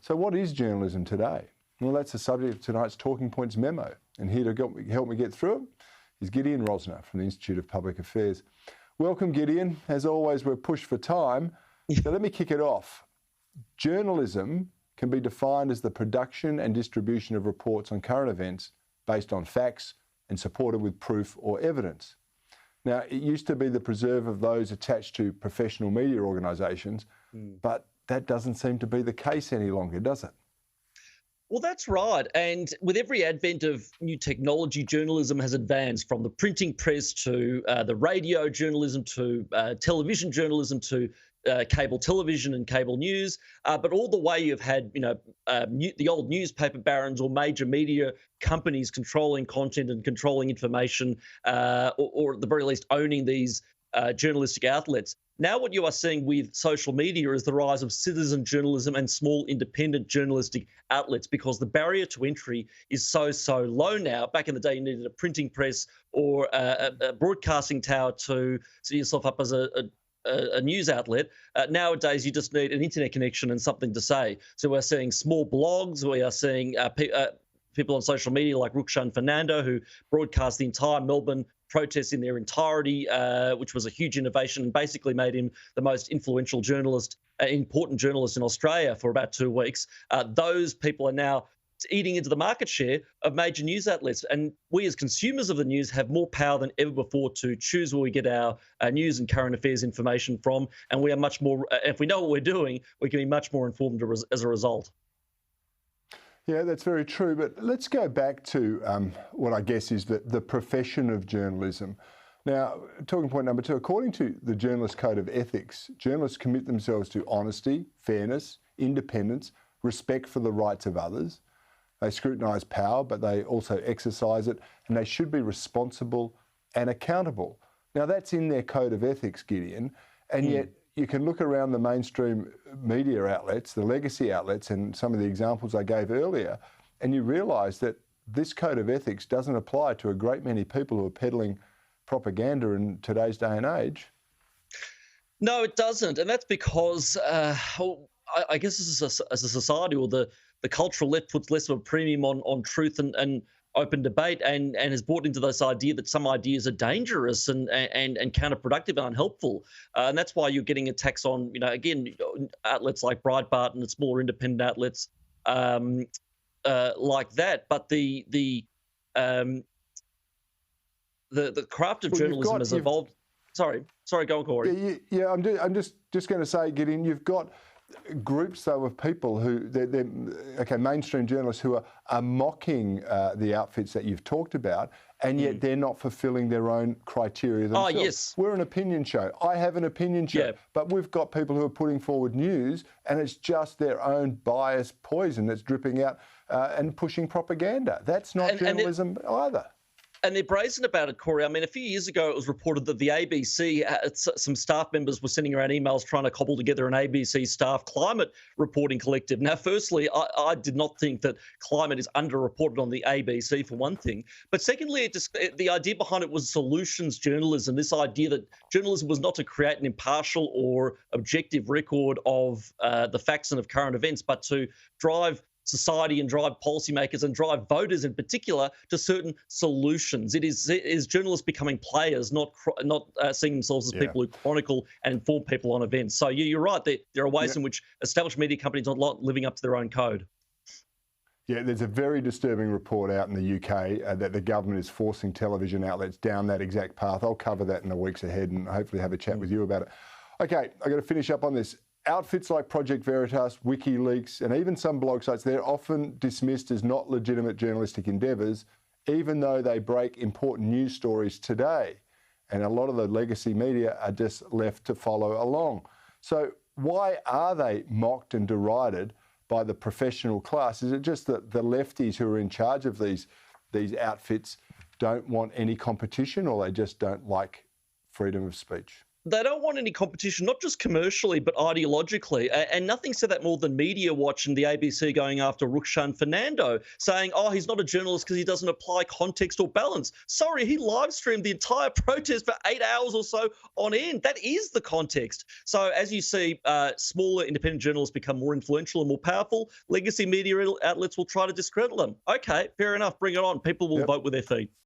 So what is journalism today? Well, that's the subject of tonight's Talking Points memo. And here to help me get through it is Gideon Rozner from the Institute of Public Affairs. Welcome, Gideon. As always, we're pushed for time. So let me kick it off. Journalism can be defined as the production and distribution of reports on current events based on facts and supported with proof or evidence. Now, it used to be the preserve of those attached to professional media organisations, but that doesn't seem to be the case any longer, does it? Well, that's right. And with every advent of new technology, journalism has advanced from the printing press to the radio journalism to television journalism to cable television and cable news. But all the way you've had, the old newspaper barons or major media companies controlling content and controlling information, or at the very least owning these journalistic outlets. Now what you are seeing with social media is the rise of citizen journalism and small independent journalistic outlets, because the barrier to entry is so low now. Back in the day, you needed a printing press or a broadcasting tower to set yourself up as a news outlet. Nowadays, you just need an internet connection and something to say. So we're seeing small blogs. We are seeing people on social media like Rukshan Fernando, who broadcast the entire Melbourne protests in their entirety, which was a huge innovation and basically made him the most influential journalist, important journalist in Australia for about 2 weeks. Those people are now eating into the market share of major news outlets. And we as consumers of the news have more power than ever before to choose where we get our news and current affairs information from. And we are much more, if we know what we're doing, we can be much more informed as a result. Yeah, that's very true. But let's go back to what I guess is the profession of journalism. Now, talking point number 2, according to the Journalist Code of Ethics, journalists commit themselves to honesty, fairness, independence, respect for the rights of others. They scrutinise power, but they also exercise it, and they should be responsible and accountable. Now, that's in their Code of Ethics, Gideon, and yet you can look around the mainstream media outlets, the legacy outlets, and some of the examples I gave earlier, and you realise that this Code of Ethics doesn't apply to a great many people who are peddling propaganda in today's day and age. No, it doesn't, and that's because I guess as a society, or the cultural left puts less of a premium on truth and open debate, and has brought into this idea that some ideas are dangerous and counterproductive and unhelpful. And that's why you're getting attacks on, again, outlets like Breitbart and the smaller independent outlets like that. But the craft of journalism has evolved. Sorry, go on, Corey. Yeah, I'm just going to say, Gideon, you've got groups, though, of people who, they're mainstream journalists who are mocking the outfits that you've talked about, and yet they're not fulfilling their own criteria themselves. Oh, yes. We're an opinion show. I have an opinion show. Yeah. But we've got people who are putting forward news, and it's just their own biased poison that's dripping out and pushing propaganda. That's not journalism either. And they're brazen about it, Corey. I mean, a few years ago, it was reported that the ABC, some staff members were sending around emails trying to cobble together an ABC staff climate reporting collective. Now, firstly, I did not think that climate is underreported on the ABC, for one thing. But secondly, the idea behind it was solutions journalism, this idea that journalism was not to create an impartial or objective record of the facts and of current events, but to drive society and drive policymakers and drive voters in particular to certain solutions. It is journalists becoming players, not seeing themselves as people who chronicle and inform people on events. So you're right. There are ways in which established media companies are not living up to their own code. Yeah, there's a very disturbing report out in the UK that the government is forcing television outlets down that exact path. I'll cover that in the weeks ahead and hopefully have a chat with you about it. Okay, I've got to finish up on this. Outfits like Project Veritas, WikiLeaks, and even some blog sites, they're often dismissed as not legitimate journalistic endeavours, even though they break important news stories today. And a lot of the legacy media are just left to follow along. So why are they mocked and derided by the professional class? Is it just that the lefties who are in charge of these outfits don't want any competition, or they just don't like freedom of speech? They don't want any competition, not just commercially, but ideologically. And nothing said that more than Media Watch and the ABC going after Rukshan Fernando, saying, oh, he's not a journalist because he doesn't apply context or balance. Sorry, he live streamed the entire protest for 8 hours or so on end. That is the context. So as you see, smaller independent journalists become more influential and more powerful, legacy media outlets will try to discredit them. Okay, fair enough. Bring it on. People will vote with their feet.